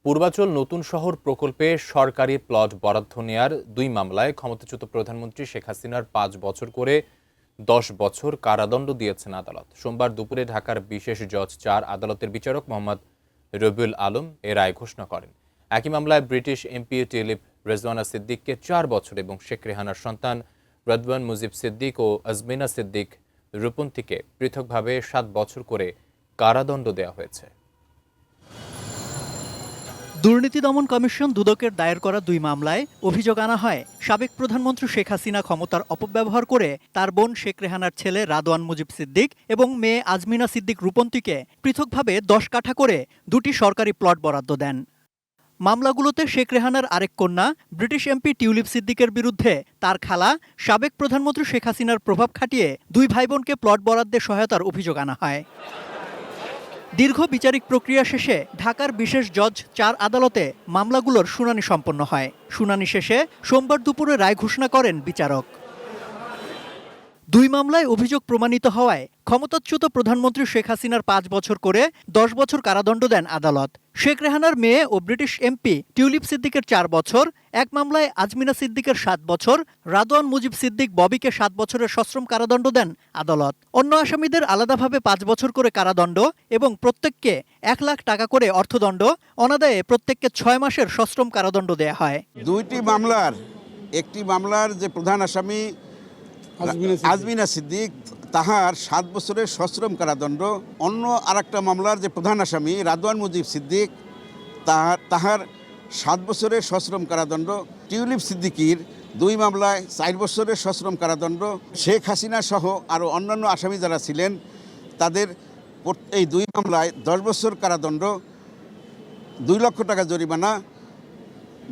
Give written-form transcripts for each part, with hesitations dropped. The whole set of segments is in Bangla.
পূর্বাচল নতুন শহর প্রকল্পে সরকারি প্লট বরাদ্দ নেয়ার 2 মামলায় ক্ষমতাচ্যুত প্রধানমন্ত্রী শেখ হাসিনার 5 বছর করে 10 বছর কারাদণ্ড দিয়েছেন আদালত। সোমবার দুপুরে ঢাকার বিশেষ জজ 4 আদালতের বিচারক মোহাম্মদ রবিউল আলম এ রায় ঘোষণা করেন। একই মামলায় ব্রিটিশ এমপি টিউলিপ রেজওয়ানা সিদ্দিককে 4 বছর এবং শেখ রেহানার সন্তান রদওয়ান মুজিব সিদ্দিক ও আজমিনা সিদ্দিক রূপন্তীকে পৃথকভাবে 7 বছর করে কারাদণ্ড দেওয়া হয়েছে। দুর্নীতি দমন কমিশন দুদকের দায়ের করা 2 মামলায় অভিযোগ আনা হয় সাবেক প্রধানমন্ত্রী শেখ হাসিনা ক্ষমতার অপব্যবহার করে তার বোন শেখ রেহানার ছেলে রাদওয়ান মুজিব সিদ্দিক এবং মেয়ে আজমিনা সিদ্দিক রূপন্তীকে পৃথকভাবে 10 কাঠা করে 2টি সরকারি প্লট বরাদ্দ দেন। মামলাগুলোতে শেখ রেহানার আরেক কন্যা ব্রিটিশ এমপি টিউলিপ সিদ্দিকের বিরুদ্ধে তার খালা সাবেক প্রধানমন্ত্রী শেখ হাসিনার প্রভাব খাটিয়ে 2 ভাই বোনকে প্লট বরাদ্দে সহায়তার অভিযোগ আনা হয়। দীর্ঘ বিচারিক প্রক্রিয়া শেষে ঢাকার বিশেষ জজ 4 আদালতে মামলাগুলোর শুনানি সম্পন্ন হয়। শুনানি শেষে সোমবার দুপুরে রায় ঘোষণা করেন বিচারক। 2 মামলায় অভিযোগ প্রমাণিত হওয়ায় ক্ষমতাচ্যুত প্রধানমন্ত্রী শেখ হাসিনার 5 বছর করে 10 বছর কারাদণ্ড দেন আদালত। শেখ রেহানার মেয়ে ও ব্রিটিশ এমপি টিউলিপ সিদ্দিকের 4 বছর, এক মামলায় আজমিনা সিদ্দিকের 7 বছর, রাদওয়ান মুজিব সিদ্দিক ববিকে 7 বছরের সশ্রম কারাদণ্ড দেন আদালত। অন্য আসামিদের আলাদাভাবে 5 বছর করে কারাদণ্ড এবং প্রত্যেককে 1 লাখ টাকা করে অর্থদণ্ড, অনাদায়ে প্রত্যেককে 6 মাসের সশ্রম কারাদণ্ড দেয়া হয়। একটি মামলার যে প্রধান আসামি আজমিনা সিদ্দিক তাহার 7 বছরের সশ্রম কারাদণ্ড, অন্য আরেকটা মামলার যে প্রধান আসামি রাদওয়ান মুজিব সিদ্দিক তাহার 7 বছরের সশ্রম কারাদণ্ড, টিউলিপ সিদ্দিকির 2 মামলায় 4 বছরের সশ্রম কারাদণ্ড, শেখ হাসিনা সহ আরও অন্যান্য আসামি যারা ছিলেন তাদের এই 2 মামলায় 10 বছর কারাদণ্ড, 2 লক্ষ টাকা জরিমানা,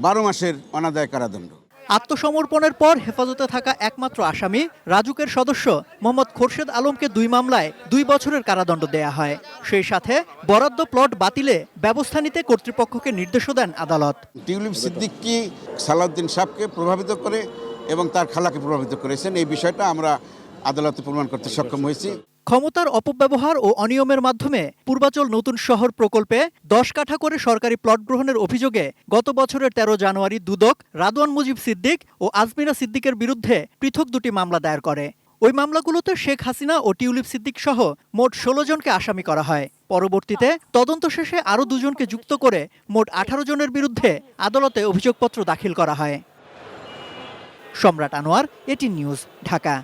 12 মাসের অনাদায় কারাদণ্ড। আত্মসমর্পণের পর হেফাজতে থাকা একমাত্র আসামি রাজুকের সদস্য মোহাম্মদ খোরশেদ আলমকে 2 মামলায় 2 বছরের কারাদণ্ড দেয়া হয়। সেই সাথে বরাদ্দ প্লট বাতিলে ব্যবস্থা নিতে কর্তৃপক্ষকে নির্দেশও দেন আদালত। টিউলিপ সিদ্দিকী সালাউদ্দিন সাহেবকে প্রভাবিত করে এবং তার খালাকে প্রভাবিত করেছেন, এই বিষয়টা আমরা আদালতে প্রমাণ করতে সক্ষম হয়েছি। ক্ষমতার অপব্যবহার ও অনিয়মের মাধ্যমে পূর্বাচল নতুন শহর প্রকল্পে 10 কাঠা করে সরকারি প্লট গ্রহণের অভিযোগে গত বছরের 13 জানুয়ারি দুদক রাদওয়ান মুজিব সিদ্দিক ও আজমিনা সিদ্দিকের বিরুদ্ধে পৃথক 2টি মামলা দায়ের করে। ওই মামলাগুলোতে শেখ হাসিনা ও টিউলিপ সিদ্দিক সহ মোট 16 জনকে আসামি করা হয়। পরবর্তীতে তদন্ত শেষে আরও 2 জনকে যুক্ত করে মোট 18 জনের বিরুদ্ধে আদালতে অভিযোগপত্র দাখিল করা হয়। সম্রাট আনোয়ার, এটিএন নিউজ, ঢাকা।